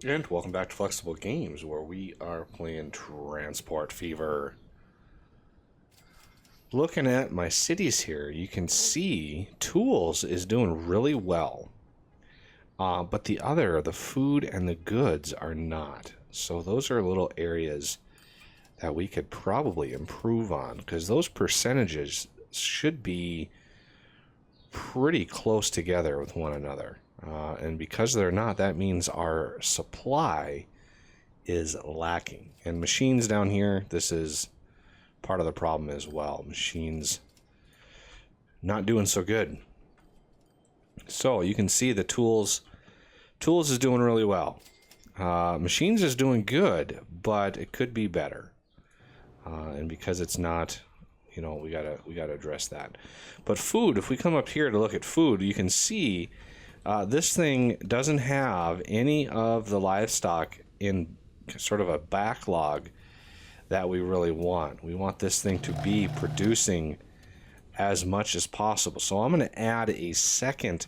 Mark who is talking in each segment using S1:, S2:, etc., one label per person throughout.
S1: And welcome back to Flexible Games, where we are playing Transport Fever. Looking at my cities here, you can see Tools is doing really well. But the food and the goods are not. So those are little areas that we could probably improve on, because those percentages should be pretty close together with one another. And because they're not, that means our supply is lacking. And machines down here, this is part of the problem as well. Machines not doing so good. So you can see the tools is doing really well. Machines is doing good, but it could be better. And because it's not, we gotta address that. But food, if we come up here to look at food, you can see this thing doesn't have any of the livestock in sort of a backlog that we really want. We want this thing to be producing as much as possible. So I'm going to add a second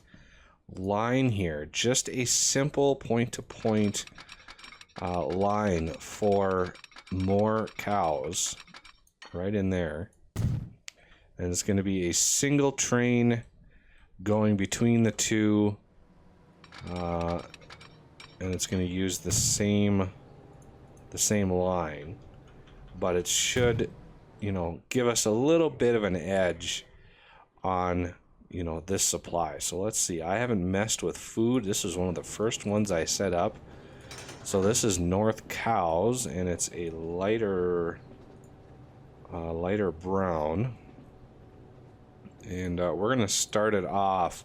S1: line here, just a simple point-to-point line for more cows right in there. And it's going to be a single train going between the two, and it's going to use the same line, but it should, give us a little bit of an edge on, this supply. So let's see. I haven't messed with food. This is one of the first ones I set up. So this is North Cows, and it's a lighter brown. And we're going to start it off.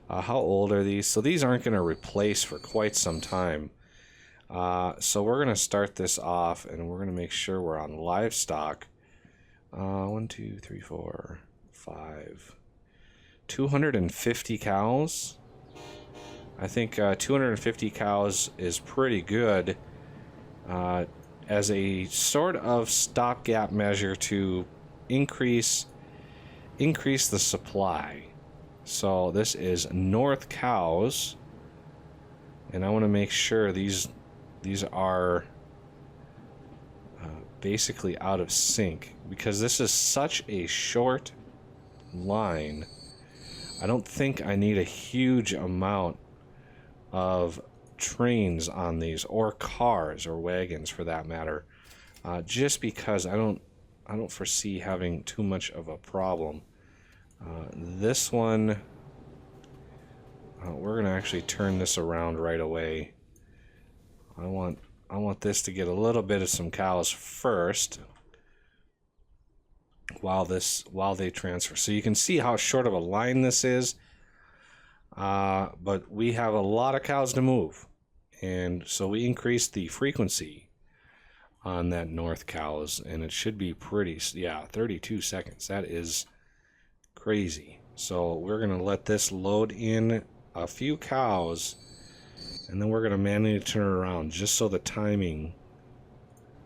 S1: How old are these? So these aren't going to replace for quite some time. So we're going to start this off, and we're going to make sure we're on livestock. 1, 2, 3, 4, 5. 250 cows. I think 250 cows is pretty good as a sort of stopgap measure to increase the supply. So this is North Cows, and I want to make sure these are basically out of sync, because this is such a short line. I don't think I need a huge amount of trains on these, or cars, or wagons for that matter, just because I don't foresee having too much of a problem. This one, we're gonna actually turn this around right away. I want this to get a little bit of some cows first while they transfer. So you can see how short of a line this is, but we have a lot of cows to move, and so we increased the frequency on that North Cows, and it should be pretty, 32 seconds. That is crazy. So we're going to let this load in a few cows, and then we're going to manually turn it around just so the timing.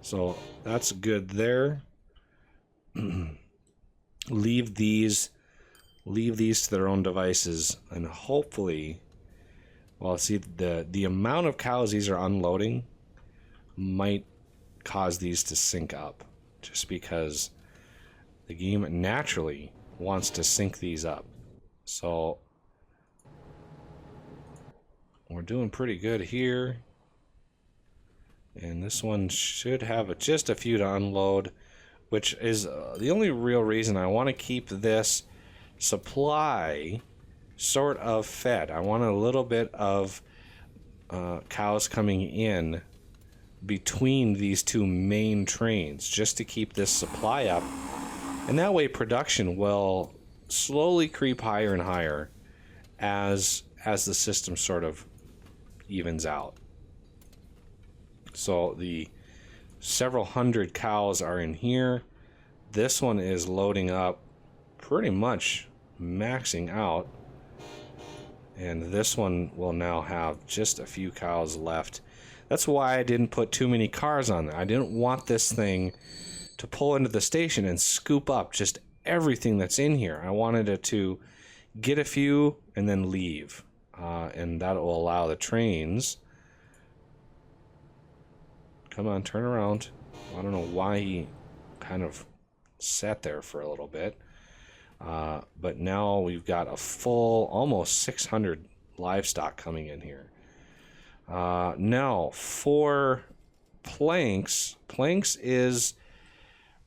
S1: So that's good there. Leave these to their own devices, and hopefully, well, see, the amount of cows these are unloading might cause these to sync up, just because the game naturally wants to sync these up. So we're doing pretty good here, and this one should have just a few to unload, which is the only real reason I want to keep this supply sort of fed. I want a little bit of cows coming in between these two main trains, just to keep this supply up, and that way production will slowly creep higher and higher as the system sort of evens out. So the several hundred cows are in here. This one is loading up, pretty much maxing out, and this one will now have just a few cows left. That's why I didn't put too many cars on there. I didn't want this thing to pull into the station and scoop up just everything that's in here. I wanted it to get a few and then leave, and that will allow the trains Come on, turn around. I don't know why he kind of sat there for a little bit. But now we've got a full, almost 600 livestock coming in here. Now, for planks is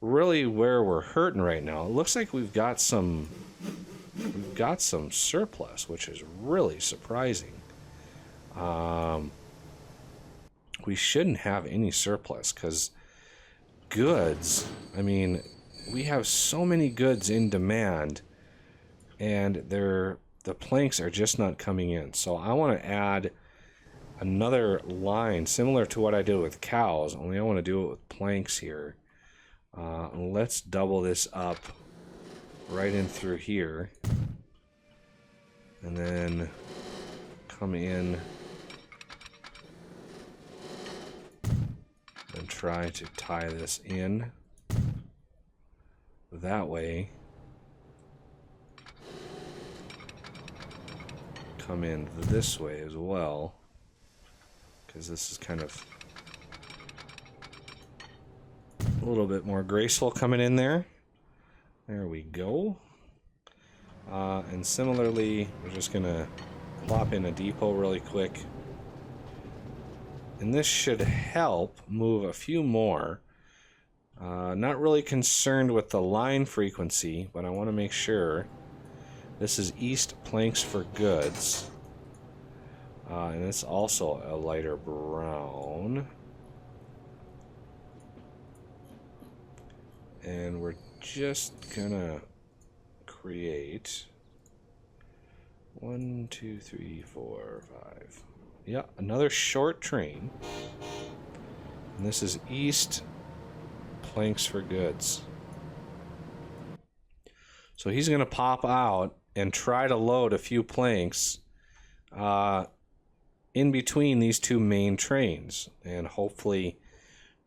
S1: really where we're hurting right now. It looks like we've got some surplus, which is really surprising. We shouldn't have any surplus because goods, I mean, we have so many goods in demand, and the planks are just not coming in. So I want to add another line similar to what I did with cows, only I want to do it with planks here. Let's double this up right in through here, and then come in and try to tie this in that way. Come in this way as well, because this is kind of a little bit more graceful coming in there. There we go. And similarly, we're just gonna plop in a depot really quick. And this should help move a few more. Not really concerned with the line frequency, but I want to make sure. This is East Planks for Goods. And it's also a lighter brown. And we're just gonna create 1, 2, 3, 4, 5. Yeah, another short train. And this is East Planks for Goods. So he's going to pop out and try to load a few planks in between these two main trains, and hopefully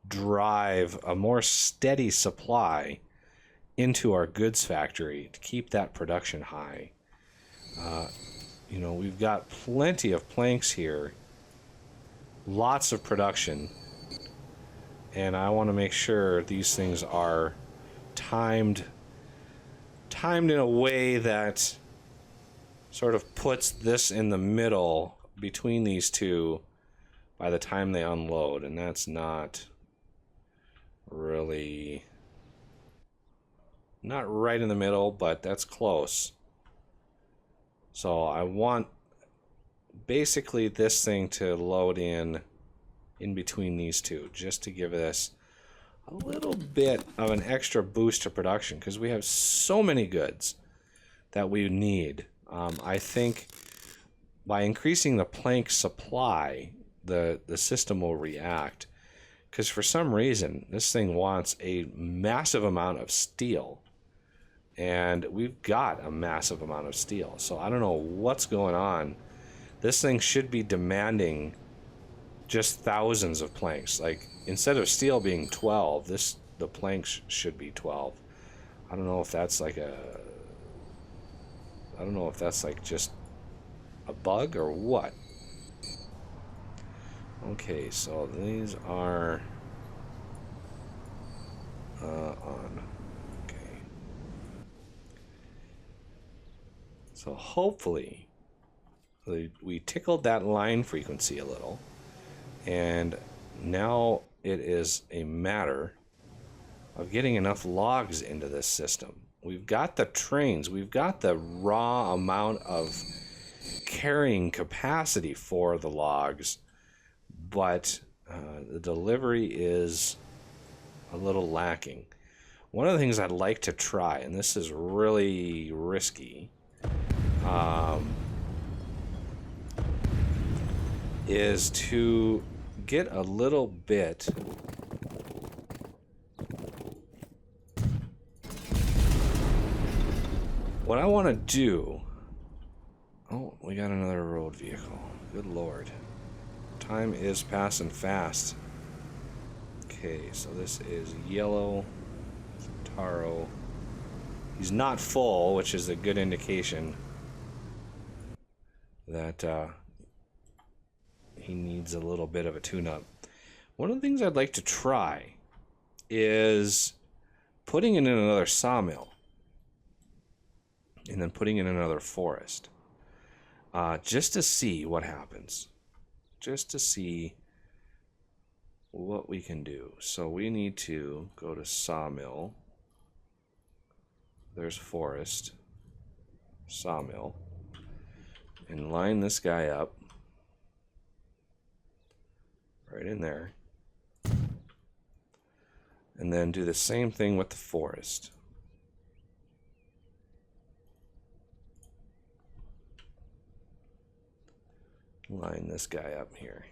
S1: drive a more steady supply into our goods factory to keep that production high. You know, we've got plenty of planks here, lots of production, and I want to make sure these things are timed in a way that sort of puts this in the middle between these two by the time they unload, and that's not really, not right in the middle, but that's close. So I want basically this thing to load in between these two, just to give us a little bit of an extra boost to production, because we have so many goods that we need. I think by increasing the plank supply, the system will react, because for some reason this thing wants a massive amount of steel. And we've got a massive amount of steel. So I don't know what's going on. This thing should be demanding just thousands of planks. Like, instead of steel being 12, the planks should be 12. I don't know if that's like just a bug or what. Okay, so these are on. So hopefully we tickled that line frequency a little, and now it is a matter of getting enough logs into this system. We've got the trains, we've got the raw amount of carrying capacity for the logs, but the delivery is a little lacking. One of the things I'd like to try, and this is really risky, is to get a little bit what I want to do. Oh, we got another road vehicle. Good lord, time is passing fast. Okay, so this is yellow Taro. He's not full, which is a good indication that he needs a little bit of a tune-up. one of the things I'd like to try is putting it in another sawmill and then putting it in another forest, just to see what happens, just to see what we can do. So we need to go to sawmill. There's forest, sawmill, and line this guy up right in there. And then do the same thing with the forest. Line this guy up here.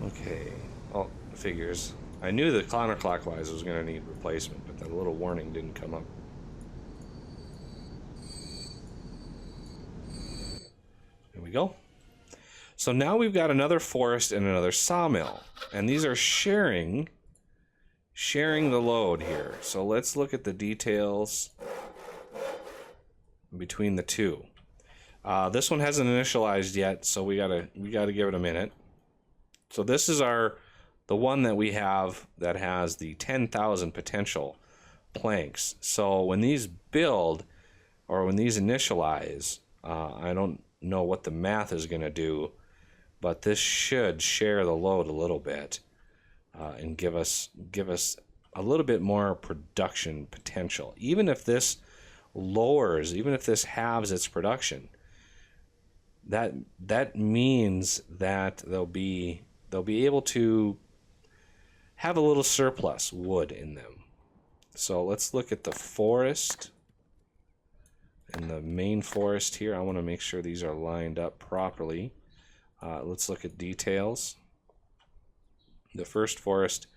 S1: Okay. Oh, figures. I knew the counterclockwise was going to need replacement, but that little warning didn't come up. There we go. So now we've got another forest and another sawmill, and these are sharing the load here. So let's look at the details between the two. This one hasn't initialized yet, so we gotta give it a minute. So this is the one that we have that has the 10,000 potential planks. So when these build, or when these initialize, I don't know what the math is going to do, but this should share the load a little bit, and give us a little bit more production potential. Even if this lowers, even if this halves its production, that means that they'll be able to have a little surplus wood in them. So let's look at the forest and the main forest here. I want to make sure these are lined up properly. Let's look at details. The first forest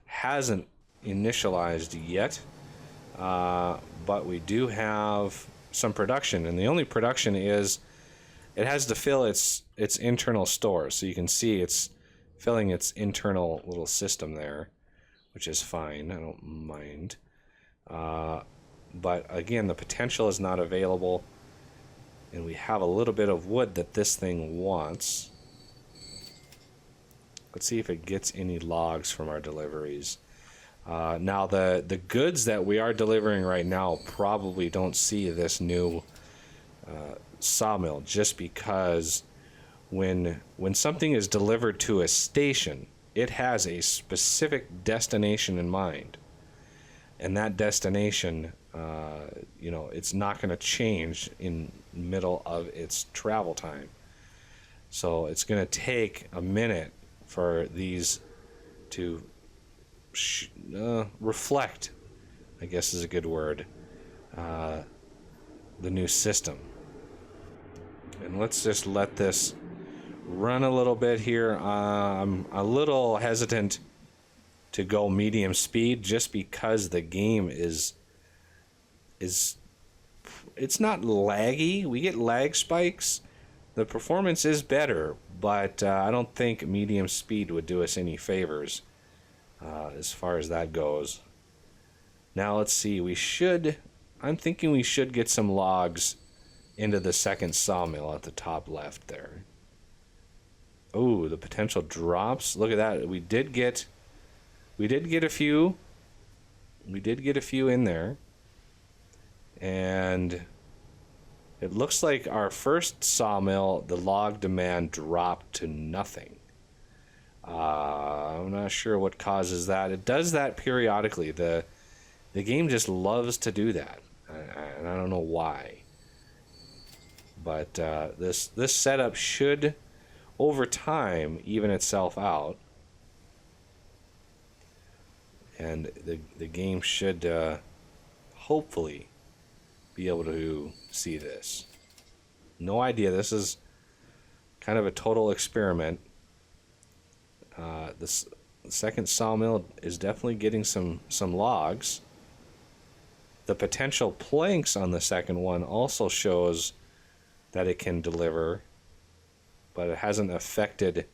S1: hasn't initialized yet, but we do have some production, and the only production is it has to fill its internal stores. So you can see it's filling its internal little system there, which is fine. I don't mind. But again, the potential is not available, and we have a little bit of wood that this thing wants. Let's see if it gets any logs from our deliveries. Now the goods that we are delivering right now probably don't see this new sawmill, just because when something is delivered to a station, it has a specific destination in mind, and that destination, it's not going to change in the middle of its travel time. So it's going to take a minute for these to reflect, I guess is a good word, the new system. And let's just let this run a little bit here. I'm a little hesitant to go medium speed, just because the game is it's not laggy. We get lag spikes. The performance is better, but I don't think medium speed would do us any favors as far as that goes. Now let's see. I'm thinking we should get some logs into the second sawmill at the top left there. Oh, the potential drops. Look at that. We did get a few. We did get a few in there. And it looks like our first sawmill, the log demand dropped to nothing. I'm not sure what causes that. It does that periodically. The game just loves to do that, and I don't know why. But this setup should, over time, even itself out, and the game should hopefully be able to see this. No idea. This is kind of a total experiment. This second sawmill is definitely getting some logs. The potential planks on the second one also shows that it can deliver, but it hasn't affected.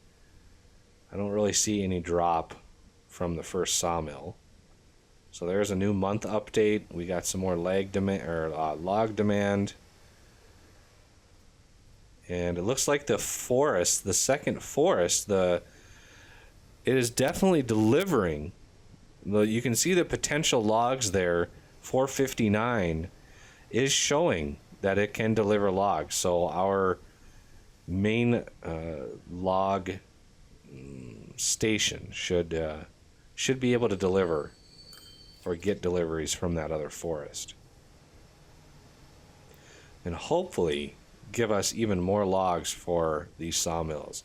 S1: I don't really see any drop from the first sawmill. So there's a new month update. We got some more log demand. And it looks like the forest, the second forest, it is definitely delivering. You can see the potential logs there. 459 is showing that it can deliver logs. So our main log station should be able to deliver or get deliveries from that other forest, and hopefully give us even more logs for these sawmills.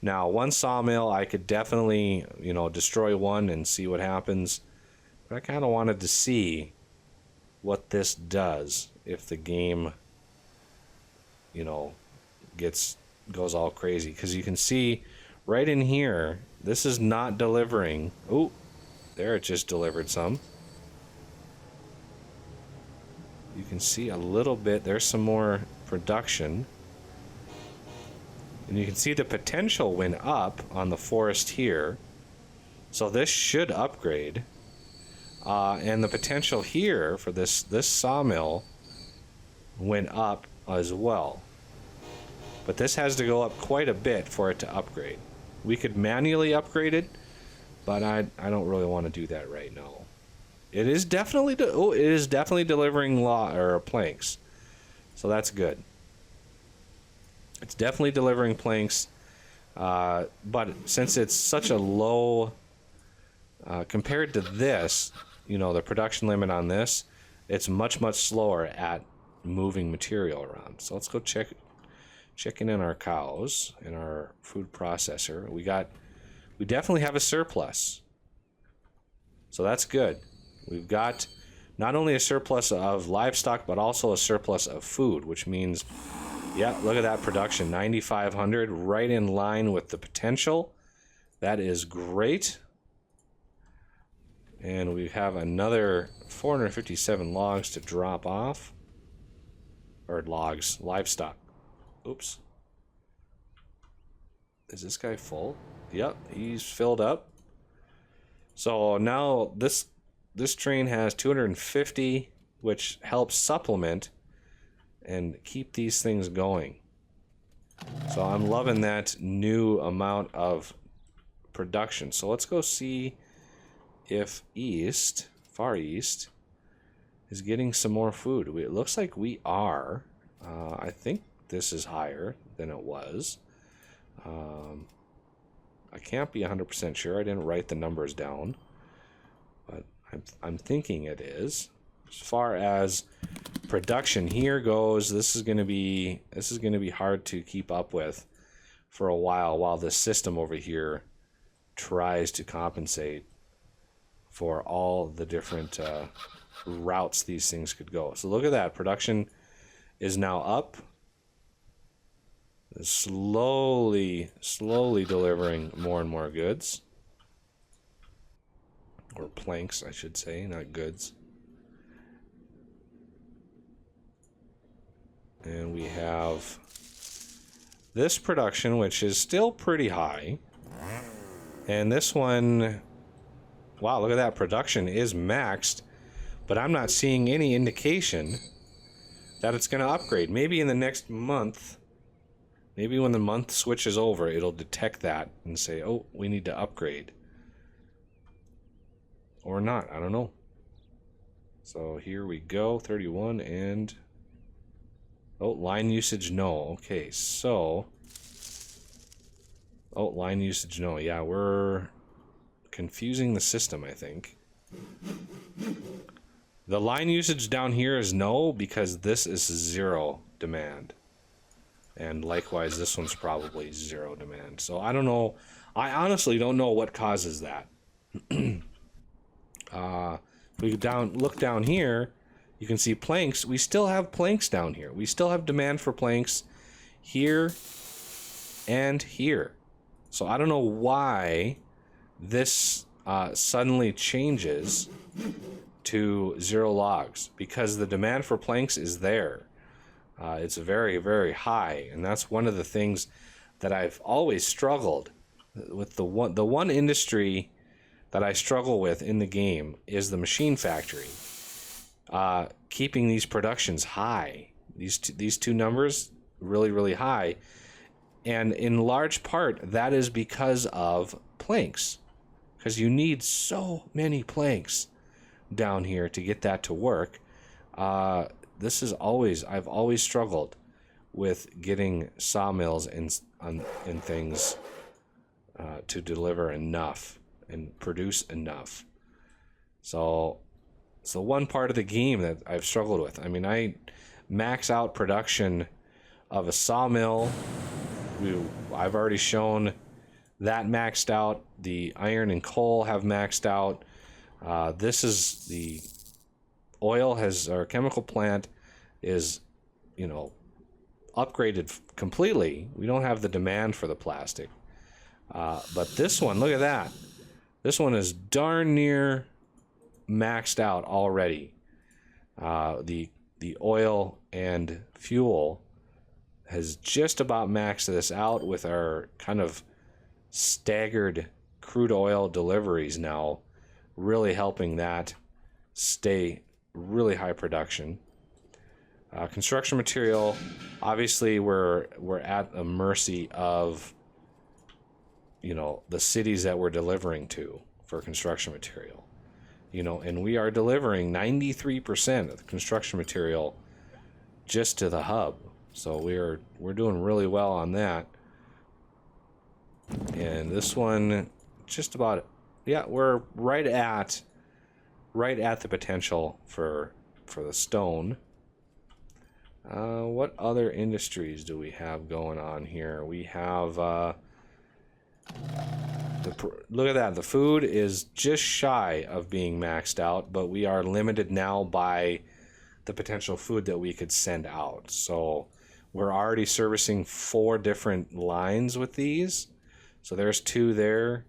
S1: Now, one sawmill I could definitely, destroy one and see what happens, but I kind of wanted to see what this does if the game, goes all crazy. Because you can see right in here, this is not delivering. Oh, there, it just delivered some. You can see a little bit. There's some more production. And you can see the potential went up on the forest here. So this should upgrade. And the potential here for this sawmill went up as well. But this has to go up quite a bit for it to upgrade. We could manually upgrade it, but I don't really want to do that right now. It is definitely delivering planks, so that's good. It's definitely delivering planks, but since it's such a low compared to this, the production limit on this, it's much slower at moving material around. So let's go checking in our cows in our food processor. We definitely have a surplus, so that's good. We've got not only a surplus of livestock, but also a surplus of food, which means, yeah, look at that production, 9,500, right in line with the potential. That is great. And we have another 457 logs to drop off. Or livestock. Oops. Is this guy full? Yep, he's filled up. So now this train has 250, which helps supplement and keep these things going. So I'm loving that new amount of production. So let's go see if Far East is getting some more food. It looks like we are. I think this is higher than it was. I can't be 100% sure. I didn't write the numbers down, but I'm thinking it is. As far as production here goes, this is going to be hard to keep up with for a while this system over here tries to compensate for all the different routes these things could go. So look at that. Production is now up. Slowly delivering more and more goods. Or planks, I should say, not goods. And we have this production, which is still pretty high. And this one, wow, look at that. Production is maxed, but I'm not seeing any indication that it's going to upgrade. Maybe in the next month, maybe when the month switches over, it'll detect that and say, oh, we need to upgrade. Or not, I don't know. So here we go, 31 and... oh, line usage, no. Okay, so... oh, line usage, no. Yeah, we're confusing the system, I think. The line usage down here is no, because this is 0 demand. And likewise, this one's probably 0 demand. So I don't know. I honestly don't know what causes that. If we look down here, you can see planks. We still have planks down here. We still have demand for planks here and here. So I don't know why this suddenly changes to 0 logs, because the demand for planks is there. It's very, very high, and that's one of the things that I've always struggled with. The one industry that I struggle with in the game is the machine factory. Keeping these productions high. These two numbers, really, really high. And in large part, that is because of planks. Because you need so many planks down here to get that to work. I've always struggled with getting sawmills and things to deliver enough and produce enough. So it's the one part of the game that I've struggled with. I mean, I max out production of a sawmill. I've already shown that maxed out. The iron and coal have maxed out. This is the our chemical plant is, upgraded completely. We don't have the demand for the plastic. But this one, look at that. This one is darn near maxed out already. The oil and fuel has just about maxed this out with our kind of staggered crude oil deliveries now, really helping that stay really high production. Construction material, obviously we're at the mercy of the cities that we're delivering to for construction material. And we are delivering 93% of the construction material just to the hub. So we're doing really well on that. And this one, just about, we're right at the potential for the stone. What other industries do we have going on here? We have look at that. The food is just shy of being maxed out, but we are limited now by the potential food that we could send out. So we're already servicing 4 different lines with these. So there's 2 there,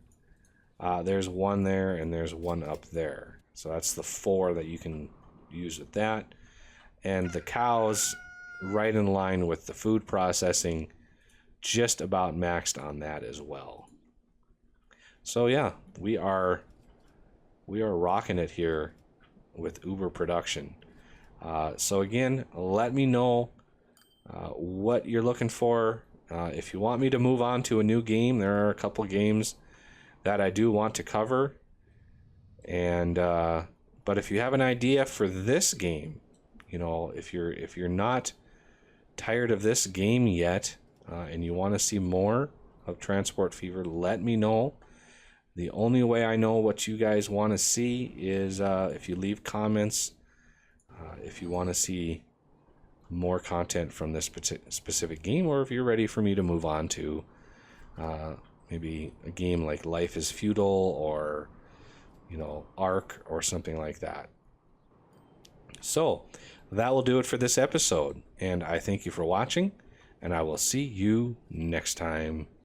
S1: there's 1 there, and there's 1 up there. So that's the 4 that you can use with that. And the cows, right in line with the food processing, just about maxed on that as well. So yeah, we are rocking it here with Uber production. So again, let me know what you're looking for. If you want me to move on to a new game, there are a couple games that I do want to cover. And but if you have an idea for this game, if you're not tired of this game yet, and you want to see more of Transport Fever, let me know. The only way I know what you guys want to see is if you leave comments. If you want to see more content from this specific game, or if you're ready for me to move on to maybe a game like Life is Feudal or Ark or something like that. So that will do it for this episode, and I thank you for watching, and I will see you next time.